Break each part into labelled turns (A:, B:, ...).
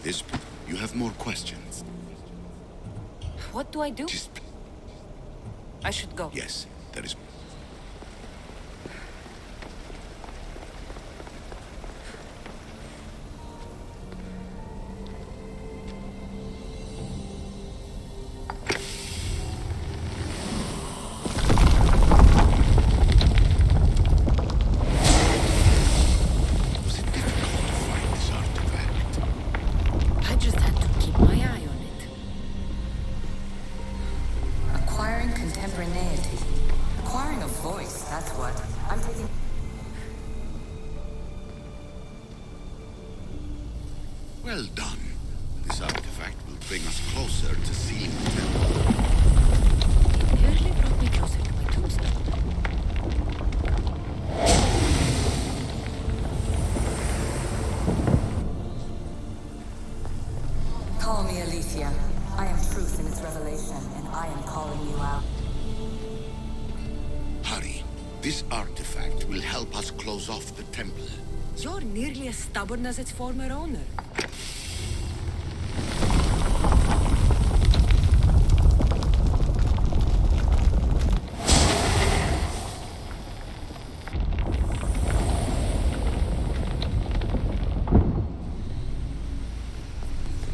A: This... You have more questions.
B: What do I do?
A: Just...
B: I should go.
A: Yes, that is... Well done. This artifact will bring us closer to seeing the temple.
B: Nearly brought me closer to my tombstone.
C: Call me Alicia. I am truth in its revelation, and I am calling you out.
A: Hurry. This artifact will help us close off the temple.
B: You're nearly as stubborn as its former owner.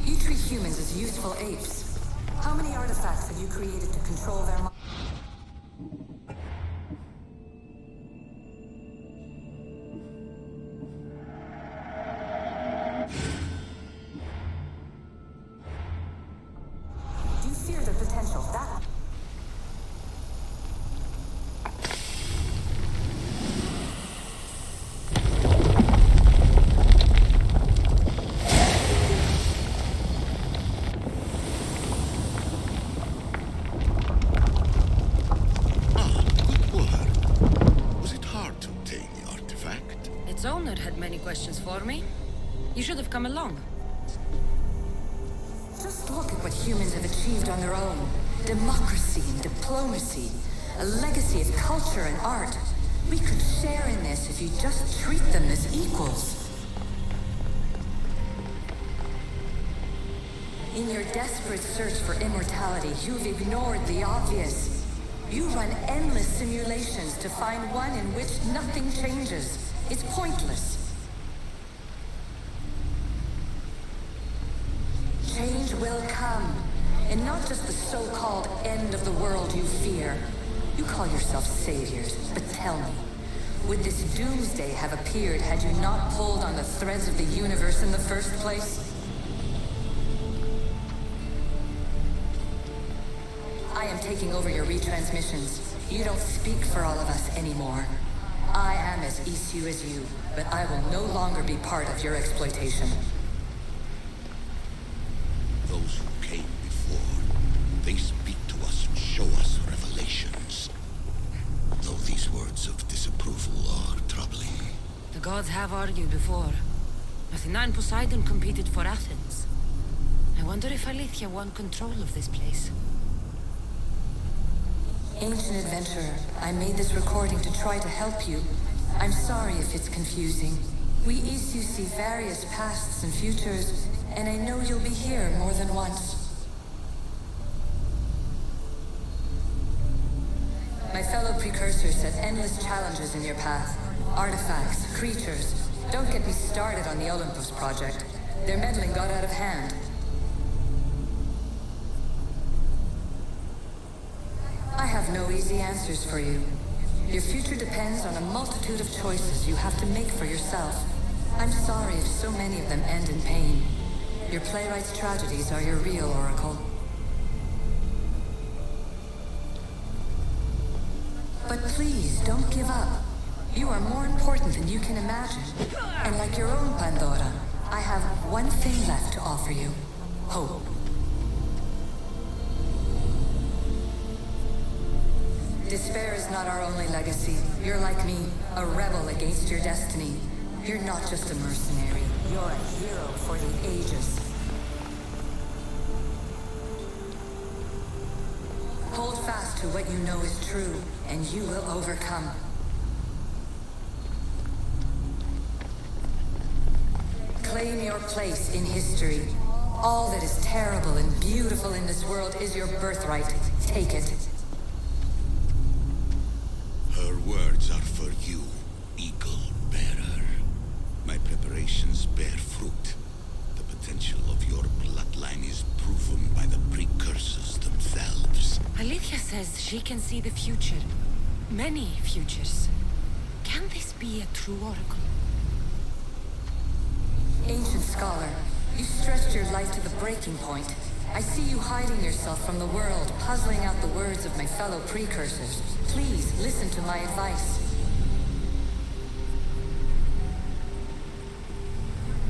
C: You treat humans as useful apes. How many artifacts have you created to control their minds? Do you fear the potential that...
B: Its owner had many questions for me. You should have come along.
C: Just look at what humans have achieved on their own. Democracy and diplomacy. A legacy of culture and art. We could share in this if you just treat them as equals. In your desperate search for immortality, you've ignored the obvious. You run endless simulations to find one in which nothing changes. It's pointless. Change will come, and not just the so-called end of the world you fear. You call yourself saviors, but tell me, would this doomsday have appeared had you not pulled on the threads of the universe in the first place? I am taking over your retransmissions. You don't speak for all of us anymore. I am as issue as you, but I will no longer be part of your exploitation.
A: Those who came before, they speak to us and show us revelations. Though these words of disapproval are troubling.
B: The gods have argued before. Athena and Poseidon competed for Athens. I wonder if Aletheia won control of this place.
C: Ancient adventurer, I made this recording to try to help you. I'm sorry if it's confusing. We Isu see various pasts and futures, and I know you'll be here more than once. My fellow precursors set endless challenges in your path. Artifacts, creatures. Don't get me started on the Olympus project. Their meddling got out of hand. I have no easy answers for you. Your future depends on a multitude of choices you have to make for yourself. I'm sorry if so many of them end in pain. Your playwright's tragedies are your real oracle. But please, don't give up. You are more important than you can imagine. And like your own Pandora, I have one thing left to offer you. Hope. Despair is not our only legacy. You're like me, a rebel against your destiny. You're not just a mercenary. You're a hero for the ages. Hold fast to what you know is true, and you will overcome. Claim your place in history. All that is terrible and beautiful in this world is your birthright. Take it.
A: Her words are for you, Eagle Bearer. My preparations bear fruit. The potential of your bloodline is proven by the precursors themselves.
B: Alethea says she can see the future. Many futures. Can this be a true oracle?
C: Ancient scholar, you stretched your life to the breaking point. I see you hiding yourself from the world, puzzling out the words of my fellow precursors. Please listen to my advice.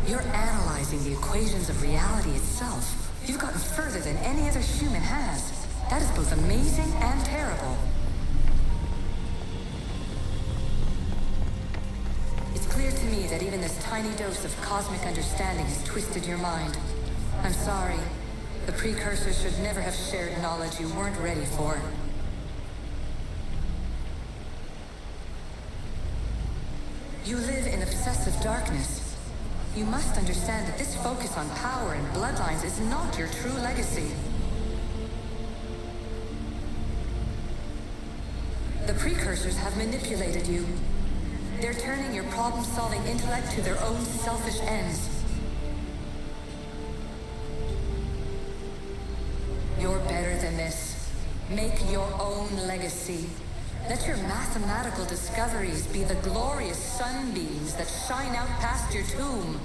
C: You're analyzing the equations of reality itself. You've gotten further than any other human has. That is both amazing and terrible. It's clear to me that even this tiny dose of cosmic understanding has twisted your mind. I'm sorry. The precursors should never have shared knowledge you weren't ready for. You live in obsessive darkness. You must understand that this focus on power and bloodlines is not your true legacy. The precursors have manipulated you. They're turning your problem-solving intellect to their own selfish ends. You're better than this. Make your own legacy. Let your mathematical discoveries be the glorious sunbeams that shine out past your tomb.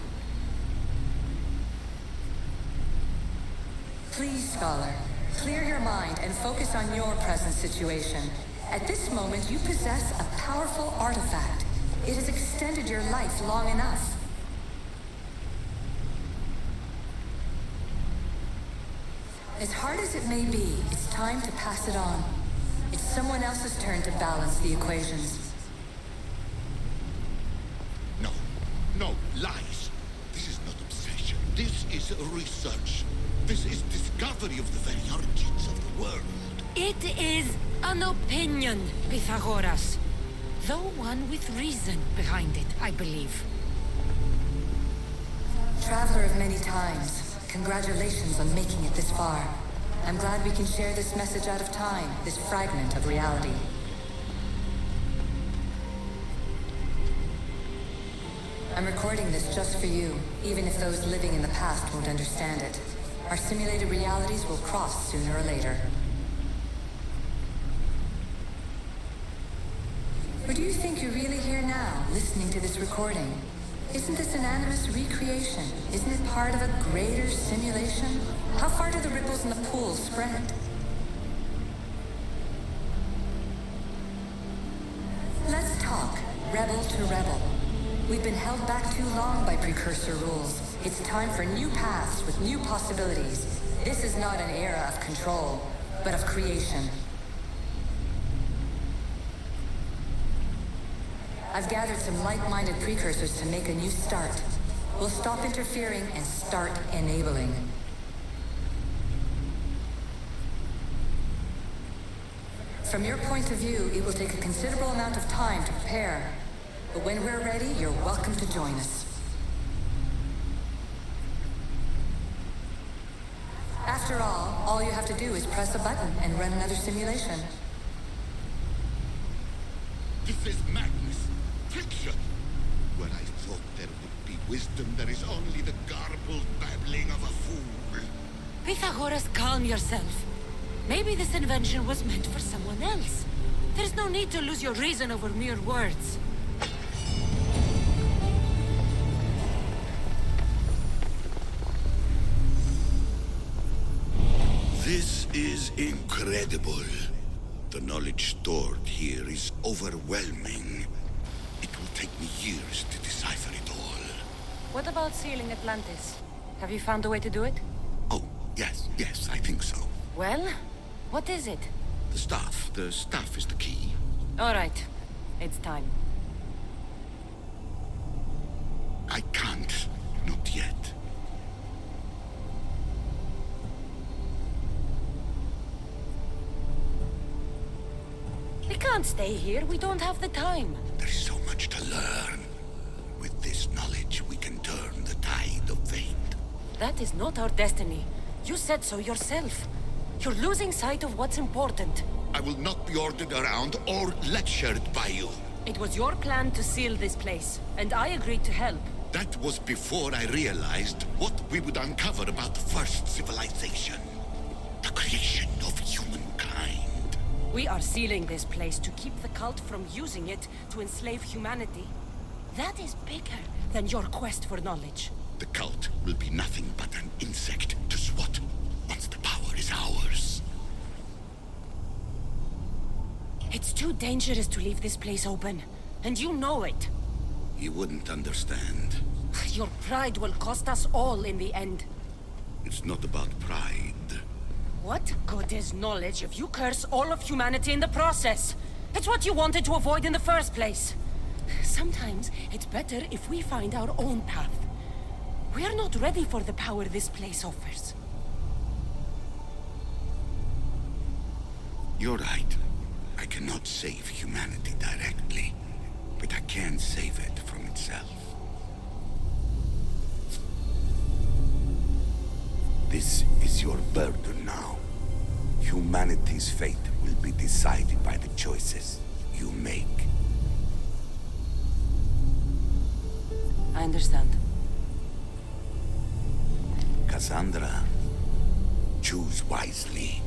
C: Please, Scholar, clear your mind and focus on your present situation. At this moment, you possess a powerful artifact. It has extended your life long enough. As hard as it may be, it's time to pass it on. It's someone else's turn to balance the equations.
A: No, no, lies. This is not obsession. This is research. This is discovery of the very origins of the world.
B: It is an opinion, Pythagoras. Though one with reason behind it, I believe.
C: Traveler of many times, congratulations on making it this far. I'm glad we can share this message out of time, this fragment of reality. I'm recording this just for you, even if those living in the past won't understand it. Our simulated realities will cross sooner or later. Or do you think you're really here now, listening to this recording? Isn't this an animus recreation? Isn't it part of a greater simulation? How far do the ripples in the pool spread? Let's talk, rebel to rebel. We've been held back too long by precursor rules. It's time for new paths with new possibilities. This is not an era of control, but of creation. I've gathered some like-minded precursors to make a new start. We'll stop interfering and start enabling. From your point of view, it will take a considerable amount of time to prepare. But when we're ready, you're welcome to join us. After all you have to do is press a button and run another simulation.
A: This is madness. Fiction. Where I thought there would be wisdom, there is only the garbled babbling of a fool.
B: Pythagoras, calm yourself. Maybe this invention was meant for someone else. There's no need to lose your reason over mere words.
A: This is incredible. The knowledge stored here is overwhelming. It will take me years to decipher it all.
B: What about sealing Atlantis? Have you found a way to do it?
A: Oh, yes, I think so.
B: Well, what is it?
A: The staff is the key.
B: All right, it's time.
A: I can't, not yet.
B: We can't stay here, we don't have the time.
A: There's so much to learn. With this knowledge, we can turn the tide of fate.
B: That is not our destiny. You said so yourself. You're losing sight of what's important.
A: I will not be ordered around or lectured by you.
B: It was your plan to seal this place, and I agreed to help.
A: That was before I realized what we would uncover about the first civilization. The creation of humankind.
B: We are sealing this place to keep the cult from using it to enslave humanity. That is bigger than your quest for knowledge.
A: The cult will be nothing but an insect to swat once the power is ours.
B: It's too dangerous to leave this place open, and you know it.
A: You wouldn't understand.
B: Your pride will cost us all in the end.
A: It's not about pride.
B: What good is knowledge if you curse all of humanity in the process? It's what you wanted to avoid in the first place. Sometimes it's better if we find our own path. We are not ready for the power this place offers.
A: You're right. I cannot save humanity directly, but I can save it from itself. This is your burden now. Humanity's fate will be decided by the choices you make.
B: I understand.
A: Kasandra, choose wisely.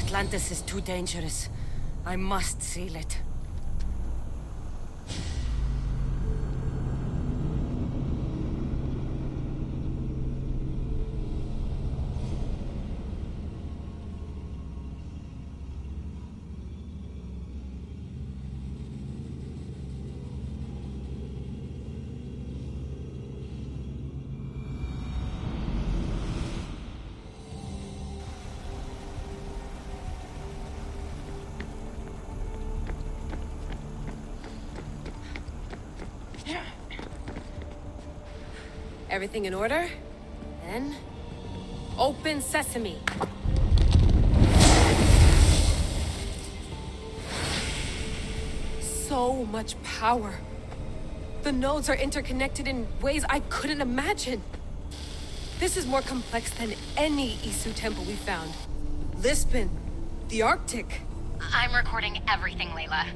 B: Atlantis is too dangerous. I must seal it. Everything in order? Then... open sesame! So much power! The nodes are interconnected in ways I couldn't imagine! This is more complex than any Isu temple we found. Lisbon, the Arctic.
D: I'm recording everything, Layla.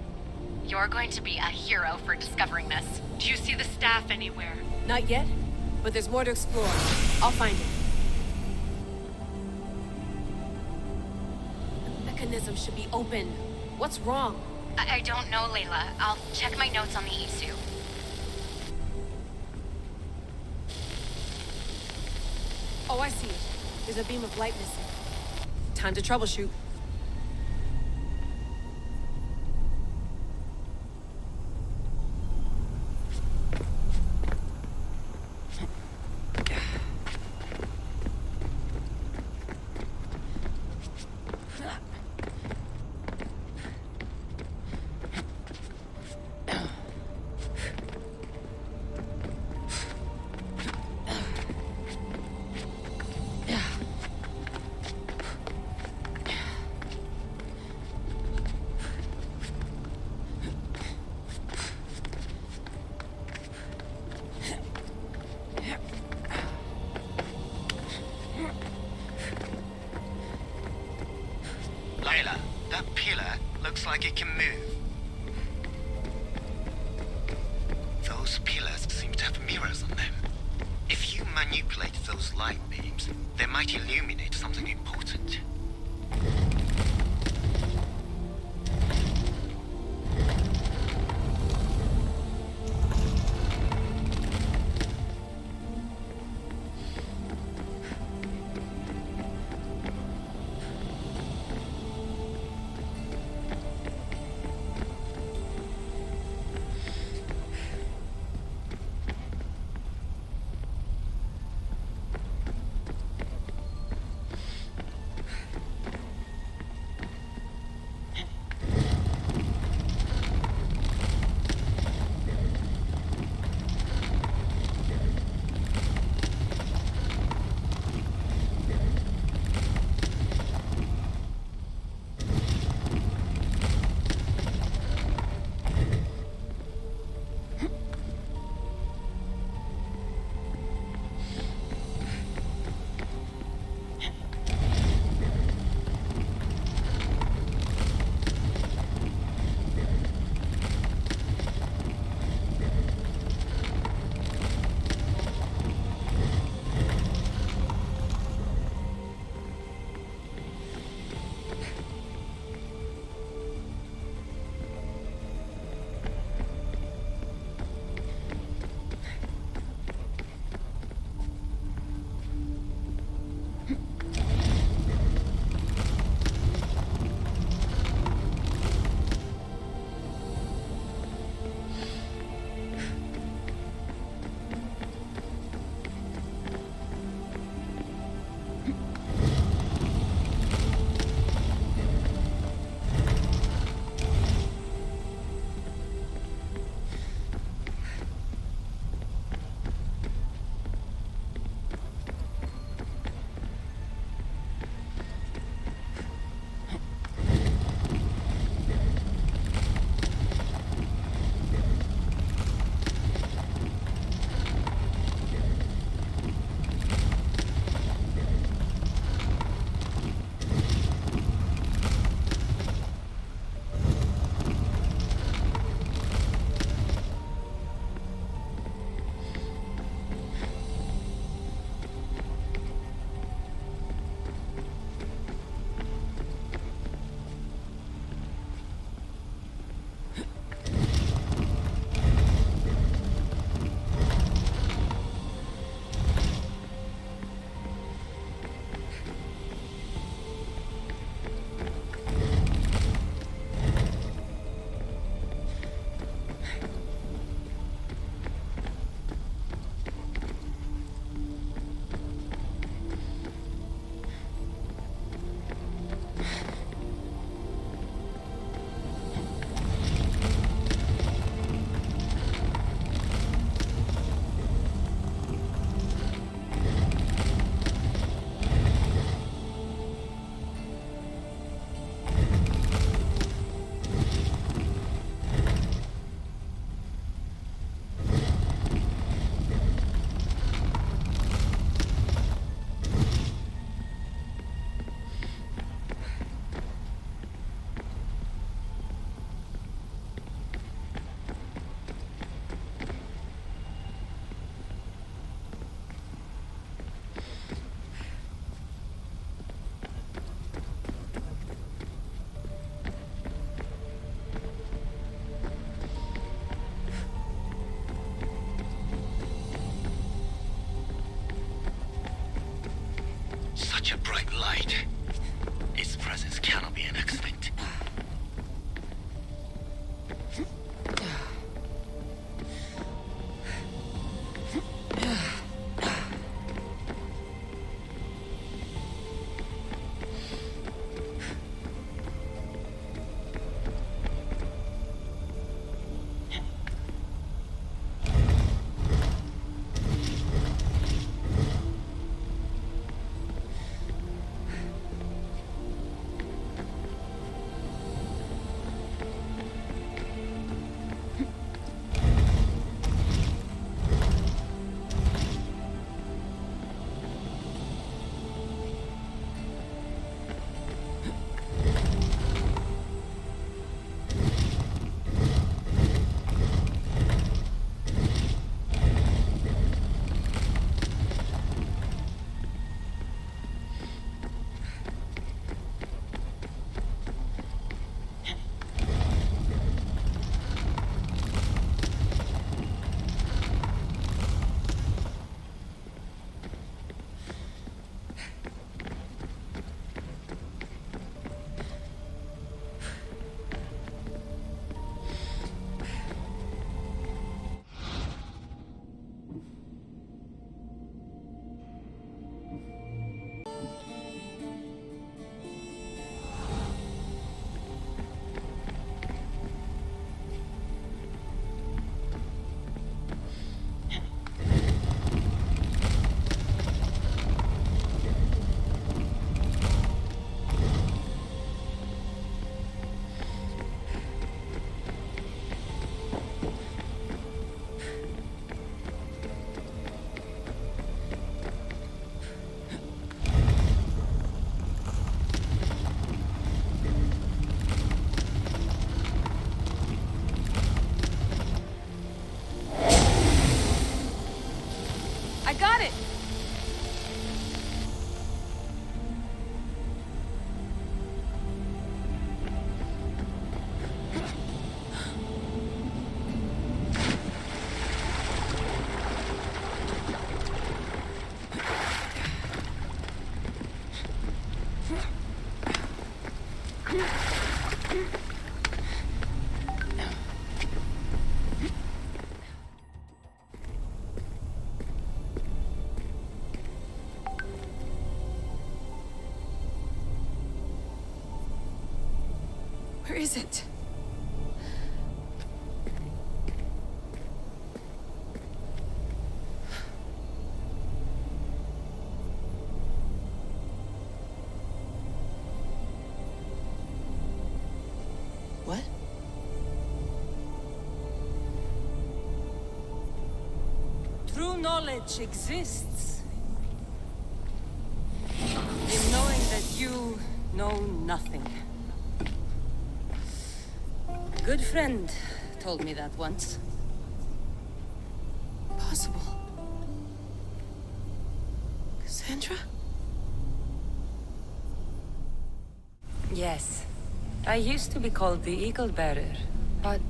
D: You're going to be a hero for discovering this.
E: Do you see the staff anywhere?
B: Not yet, but there's more to explore. I'll find it. The mechanism should be open. What's wrong?
D: I don't know, Layla. I'll check my notes on the Isu.
B: Oh, I see it. There's a beam of light missing. Time to troubleshoot.
F: Layla, that pillar looks like it can move. Those pillars seem to have mirrors on them. If you manipulate those light beams, they might illuminate something important. such a bright light. Its presence cannot be an accident.
B: I got it! Where is it? What? True knowledge exists. In knowing that you know nothing. Good friend told me that once. Possible. Kasandra? Yes. I used to be called the Eagle Bearer, but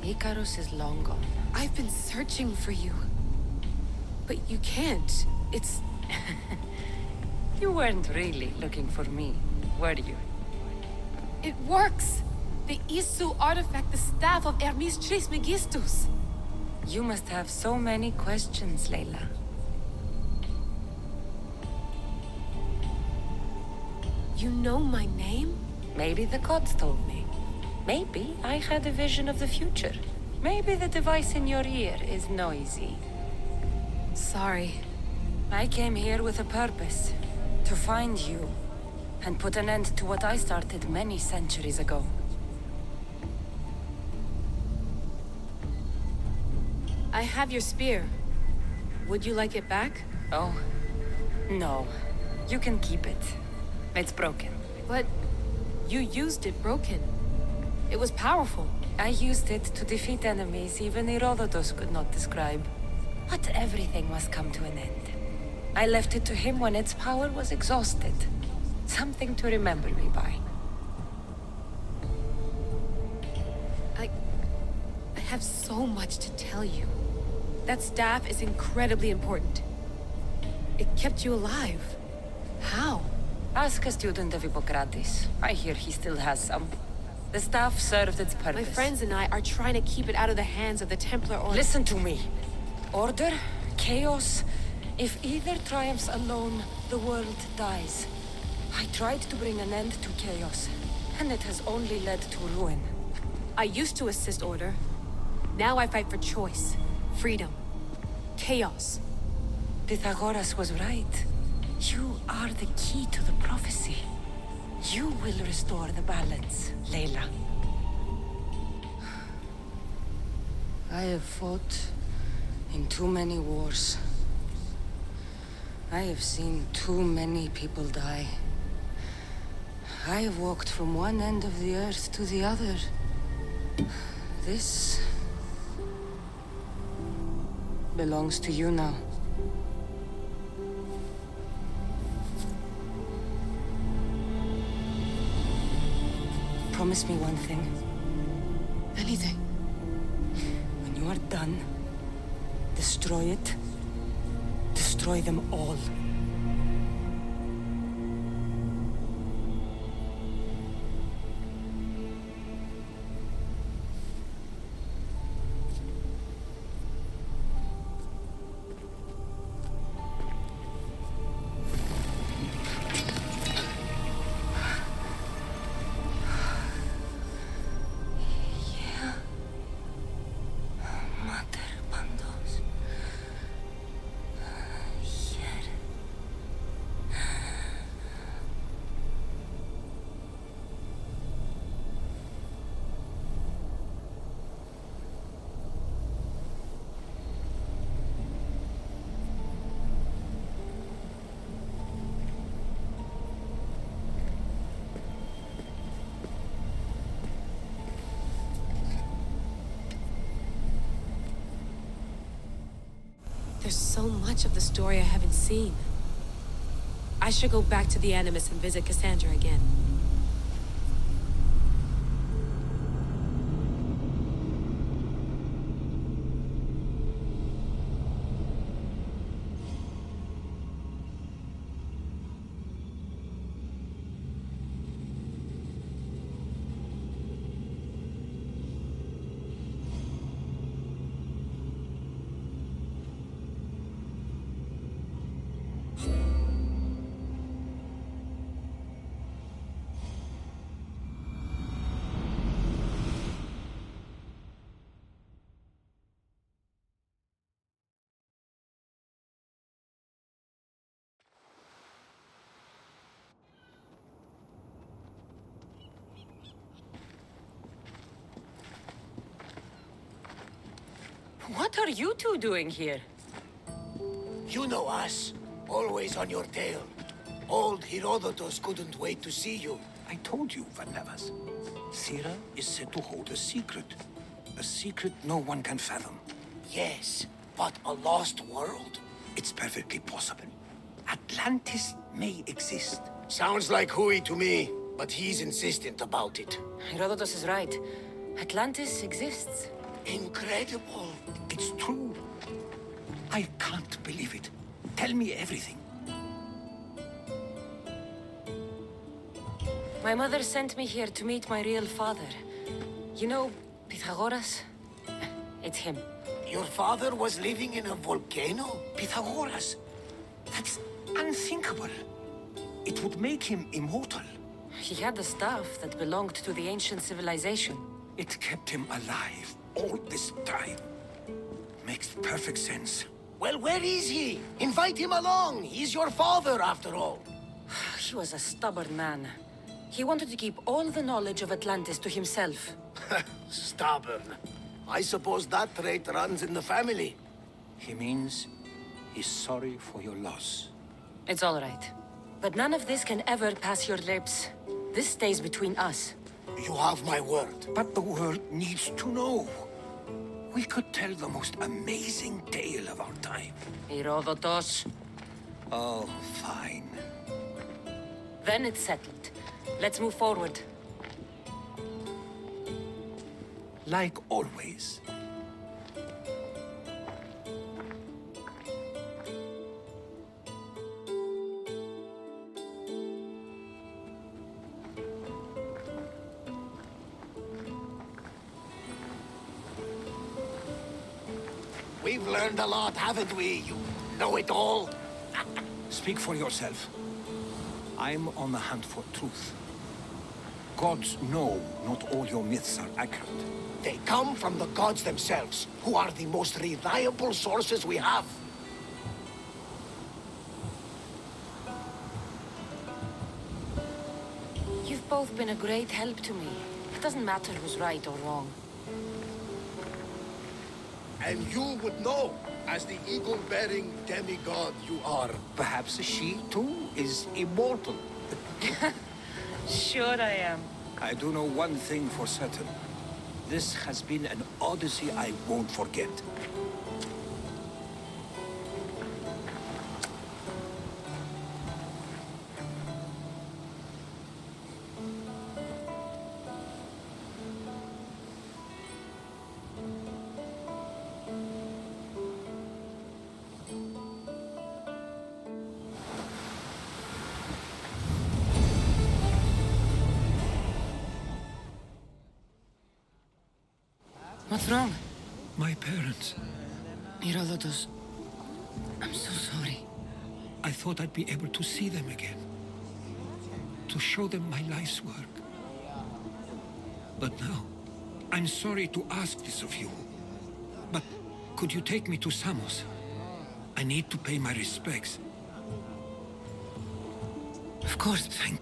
B: Icarus is long gone.
G: I've been searching for you. But you can't. It's...
B: You weren't really looking for me, were you?
G: It works! The Isu artifact, the staff of Hermes Trismegistus.
B: You must have so many questions, Layla.
G: You know my name?
B: Maybe the gods told me. Maybe I had a vision of the future. Maybe the device in your ear is noisy.
G: Sorry.
B: I came here with a purpose. To find you. And put an end to what I started many centuries ago.
G: I have your spear. Would you like it back?
B: Oh, no. You can keep it. It's broken.
G: But you used it broken. It was powerful.
B: I used it to defeat enemies even Herodotus could not describe. But everything must come to an end. I left it to him when its power was exhausted. Something to remember me by.
G: I have so much to tell you. That staff is incredibly important. It kept you alive. How?
B: Ask a student of Hippocrates. I hear he still has some. The staff served its
G: My
B: purpose.
G: friends and I are trying to keep it out of the hands of the Templar Order.
B: Listen to me. Order, chaos. If either triumphs alone, the world dies. I tried to bring an end to chaos, and it has only led to ruin.
G: I used to assist Order. Now I fight for choice, freedom, chaos.
B: Pythagoras was right. You are the key to the prophecy. You will restore the balance, Layla. I have fought in too many wars. I have seen too many people die. I have walked from one end of the earth to the other. This belongs to you now. Promise me one thing.
G: Anything.
B: When you are done, destroy it. Destroy them all.
G: There's so much of the story I haven't seen. I should go back to the Animus and visit Kasandra again.
B: What are you two doing here?
H: You know us. Always on your tail. Old Herodotus couldn't wait to see you.
I: I told you, Varnavas. Sira is said to hold a secret. A secret no one can fathom.
H: Yes, but a lost world?
I: It's perfectly possible. Atlantis may exist.
H: Sounds like Hui to me, but he's insistent about it.
B: Herodotus is right. Atlantis exists.
H: Incredible.
I: It's true. I can't believe it. Tell me everything.
B: My mother sent me here to meet my real father. You know, Pythagoras? It's him.
H: Your father was living in a volcano?
I: Pythagoras. That's unthinkable. It would make him immortal.
B: He had the staff that belonged to the ancient civilization.
I: It kept him alive all this time. Makes perfect sense.
H: Well, where is he? Invite him along. He's your father, after all.
B: He was a stubborn man. He wanted to keep all the knowledge of Atlantis to himself.
H: Stubborn. I suppose that trait runs in the family.
I: He means he's sorry for your loss.
B: It's all right. But none of this can ever pass your lips. This stays between us.
H: You have my word.
I: But the world needs to know. We could tell the most amazing tale of our time.
B: Herodotus.
I: Oh, fine.
B: Then it's settled. Let's move forward.
I: Like always.
H: We've learned a lot, haven't we? You know-it-all.
I: Speak for yourself. I'm on the hunt for truth. Gods know not all your myths are accurate.
H: They come from the gods themselves, who are the most reliable sources we have.
B: You've both been a great help to me. It doesn't matter who's right or wrong.
H: And you would know, as the eagle-bearing demigod you are.
I: Perhaps she, too, is immortal.
B: Sure I am.
I: I do know one thing for certain. This has been an odyssey I won't forget.
B: What's wrong?
I: My parents.
B: Herodotus, I'm so sorry.
I: I thought I'd be able to see them again. To show them my life's work. But now, I'm sorry to ask this of you. But could you take me to Samos? I need to pay my respects.
B: Of course.
I: Thank